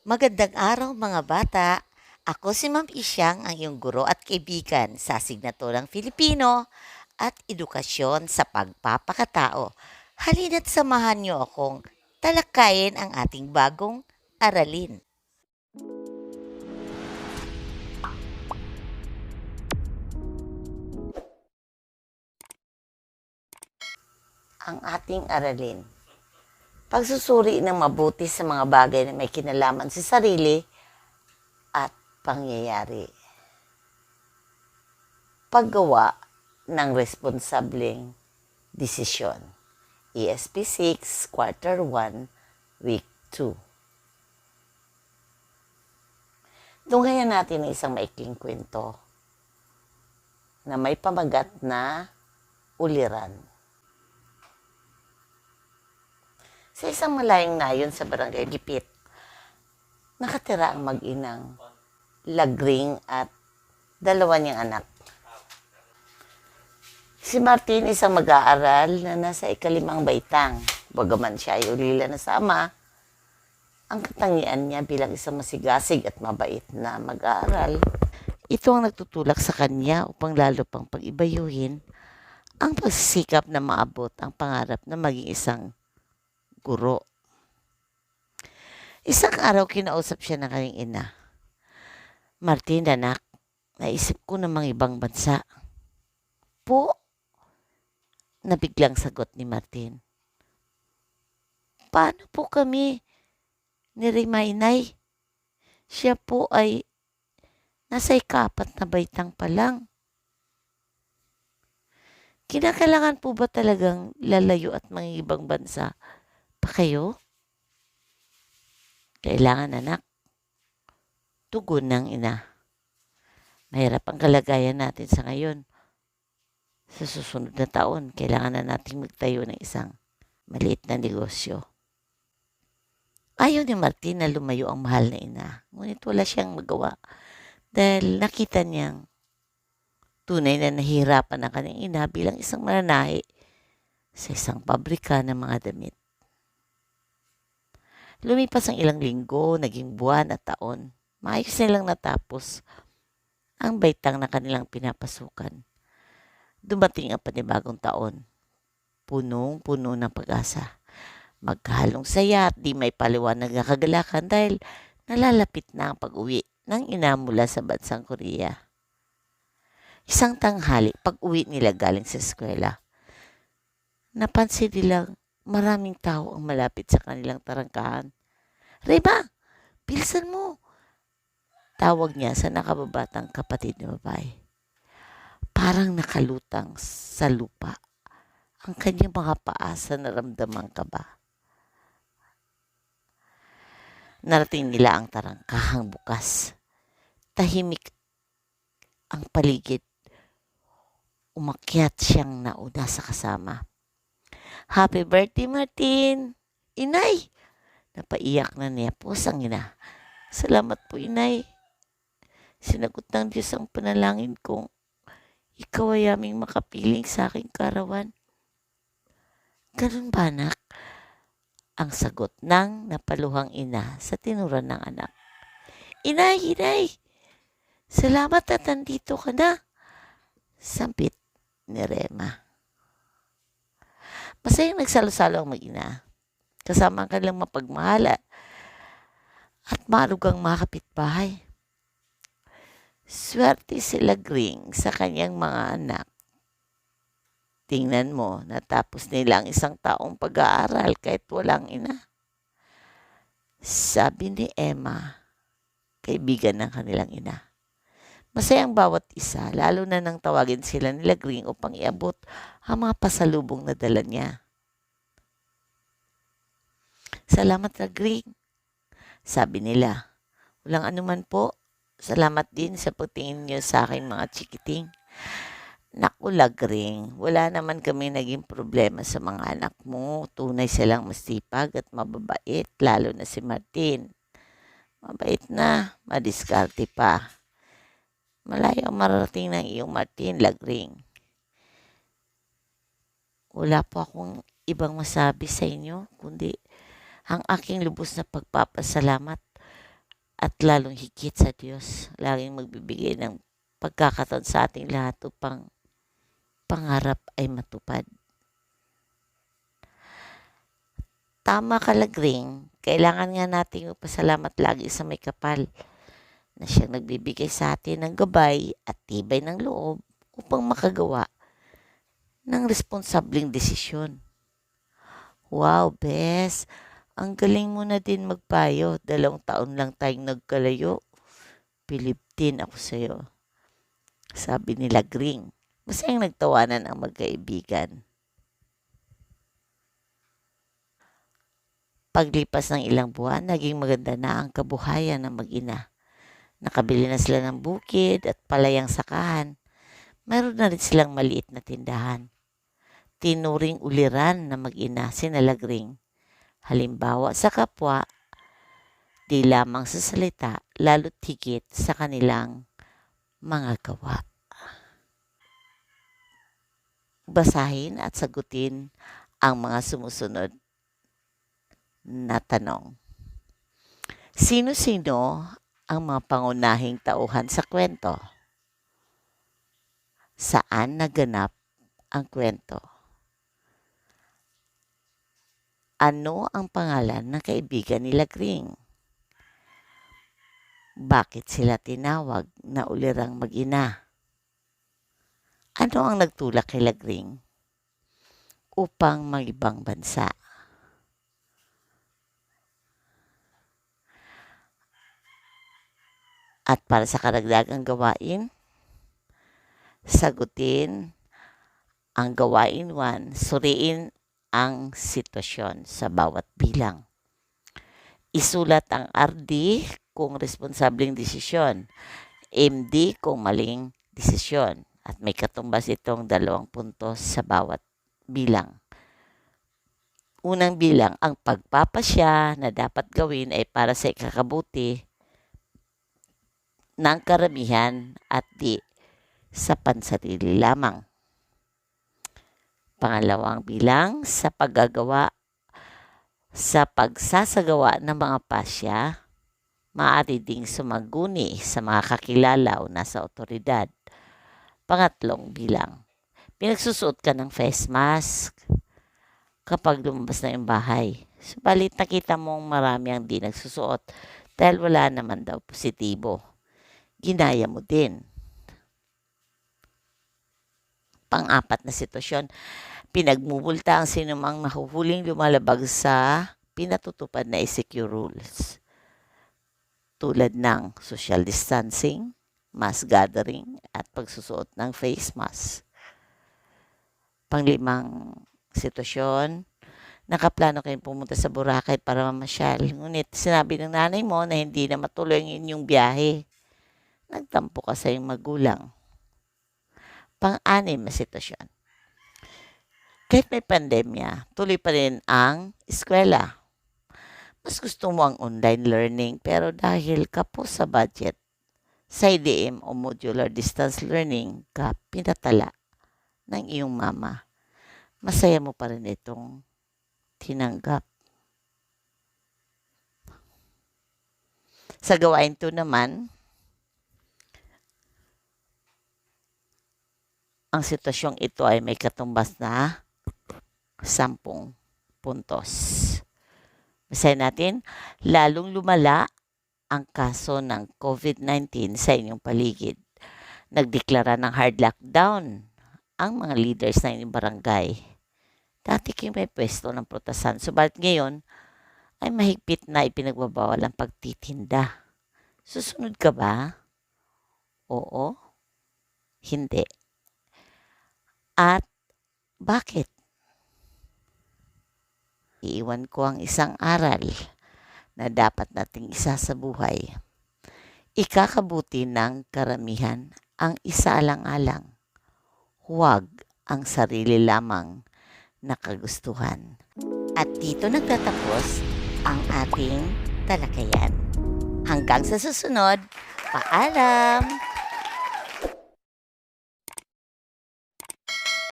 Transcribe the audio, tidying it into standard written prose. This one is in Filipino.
Magandang araw mga bata. Ako si Ma'am Isyang, ang iyong guro at kaibigan sa asignaturang Filipino at edukasyon sa pagpapakatao. Halina't samahan niyo akong talakayin ang ating bagong aralin. Ang ating aralin. Pagsusuri ng mabuti sa mga bagay na may kinalaman sa sarili at pangyayari. Paggawa ng responsableng desisyon. ESP 6, Quarter 1, Week 2. Tunghayan natin ang isang maikling kwento na may pamagat na uliran. Sa isang malayong nayon sa Barangay Gipit, nakatira ang mag-inang Lagring at dalawa niyang anak. Si Martin isang mag-aaral na nasa ikalimang baitang. Bagaman siya ay ulila na sa ama, ang katangian niya bilang isang masigasig at mabait na mag-aaral, ito ang nagtutulak sa kanya upang lalo pang pag-ibayuhin ang pagsisikap na maabot ang pangarap na maging isang guro. Isang araw kinausap siya ng kanyang ina. Martin, anak, naisip ko namang ibang bansa. Po, nabiglang sagot ni Martin. Paano po kami ni Rimainay? Siya po ay nasa ika-4 na baitang pa lang. Kinakailangan po ba talagang lalayo at mangibang bansa pa kayo? Kailangan, anak. Tugon ng ina. Mahirap ang kalagayan natin sa ngayon. Sa susunod na taon, kailangan na nating magtayo ng isang maliit na negosyo. Ayaw ni Martin na lumayo ang mahal na ina. Ngunit wala siyang magawa dahil nakita niyang tunay na nahihirapan ang kanyang ina bilang isang mananahi sa isang pabrika ng mga damit. Lumipas ang ilang linggo, naging buwan at taon. Maayos nilang natapos ang baitang na kanilang pinapasukan. Dumating ang panibagong taon. Punong-puno ng pag-asa. Magkahalong saya at di may paliwanag na kagalakan dahil nalalapit na ang pag-uwi ng ina mula sa bansang Korea. Isang tanghali, pag-uwi nila galing sa eskwela, napansin nilang maraming tao ang malapit sa kanilang tarangkahan. Reba, bilisan mo! Tawag niya sa nakababatang kapatid ni babae. Parang nakalutang sa lupa ang kanyang mga paa sa naramdamang kaba. Narating nila ang tarangkahang bukas. Tahimik ang paligid. Umakyat siyang nauna sa kasama. Happy birthday, Martin! Inay! Napaiyak na niya po ang ina. Salamat po, inay. Sinagot ng Diyos ang panalangin kong ikaw ay aming makapiling sa aking karawan. Ganun ba, anak? Ang sagot ng napaluhang ina sa tinuran ng anak. Inay, inay! Salamat at nandito ka na. Sampit ni Rema. Masayang nagsalo-salo ang mag-ina. Kasama ang kanilang mapagmahal at marugang mga kapitbahay. Swerte sila Gring sa kanyang mga anak. Tingnan mo, natapos nila ang isang taong pag-aaral kahit walang ina. Sabi ni Emma, kaibigan ng kanilang ina. Masayang bawat isa, lalo na nang tawagin sila nila Gring upang iabot ang mga pasalubong na dala niya. Salamat na Gring, sabi nila. Walang anuman po, salamat din sa pagtingin niyo sa akin mga chikiting. Naku, Lagring, wala naman kami naging problema sa mga anak mo. Tunay silang masipag at mababait, lalo na si Martin. Mabait na, madiskarte pa. Malayo ang mararating ng iyong Martin, Lagring. Wala po akong ibang masabi sa inyo, kundi ang aking lubos na pagpapasalamat at lalong higit sa Diyos, laging magbibigay ng pagkakataon sa ating lahat upang pangarap ay matupad. Tama ka, Lagring. Kailangan nga nating magpasalamat lagi sa may kapal na siyang nagbibigay sa atin ng gabay at tibay ng loob upang makagawa ng responsableng desisyon. Wow, Bes! Ang galing mo na din magpayo. 2 taon lang tayong nagkalayo. Bilib din ako sa'yo. Sabi ni Lagring. Masayang nagtawanan ang magkaibigan. Paglipas ng ilang buwan, naging maganda na ang kabuhayan ng mag-ina. Nakabili na sila ng bukid at palayang sakahan. Mayroon na rin silang maliit na tindahan. Tinuring uliran na mag-ina sina Lagring. Halimbawa sa kapwa, di lamang sa salita, lalo't higit sa kanilang mga gawa. Basahin at sagutin ang mga sumusunod na tanong. Sino-sino ang mga pangunahing tauhan sa kwento? Saan naganap ang kwento? Ano ang pangalan ng kaibigan ni Lagring? Bakit sila tinawag na ulirang mag-ina? Ano ang nagtulak kay Lagring upang mag-ibang bansa? At para sa karagdagang gawain, sagutin ang gawain 1, suriin ang sitwasyon sa bawat bilang. Isulat ang RD kung responsableng desisyon, MD kung maling desisyon, at may katumbas itong 2 puntos sa bawat bilang. Unang bilang, ang pagpapasya na dapat gawin ay para sa ikakabuti ng karamihan at di sa pansarili lamang. Pangalawang bilang, sa pagsasagawa ng mga pasya, maaari ding sumaguni sa mga kakilala o nasa otoridad. Pangatlong bilang, pinagsusuot ka ng face mask kapag lumabas na yung bahay. Subalit nakita mong marami ang di nagsusuot dahil wala naman daw positibo. Ginaya mo din. Pang-4 na sitwasyon, pinagmumulta ang sinumang mahuhuling lumalabag sa pinatutupad na secure rules. Tulad ng social distancing, mass gathering, at pagsusuot ng face mask. Pang-5 sitwasyon, nakaplano kayong pumunta sa Boracay para mamasyal. Ngunit sinabi ng nanay mo na hindi na matuloy ang inyong biyahe. Nagtampo ka sa iyong magulang. Pang-6 na sitwasyon, kahit may pandemya, tuloy pa rin ang eskwela. Mas gusto mo ang online learning pero dahil kapos sa budget, sa IDM o modular distance learning ka pinatala ng iyong mama. Masaya mo pa rin itong tinanggap. Sa gawain 2 naman, ang sitwasyong ito ay may katumbas na 10 puntos. Basahin natin, lalong lumala ang kaso ng COVID-19 sa inyong paligid. Nagdeklara ng hard lockdown ang mga leaders ng inyong barangay. Dati kayo may pwesto ng prutasan, subalit ngayon ay mahigpit na ipinagbabawal ang pagtitinda. Susunod ka ba? Oo? Hindi. At bakit? Iiwan ko ang isang aral na dapat nating isa sa buhay. Ikakabuti ng karamihan ang isaalang-alang. Huwag ang sarili lamang na kagustuhan. At dito nagtatapos ang ating talakayan. Hanggang sa susunod, paalam!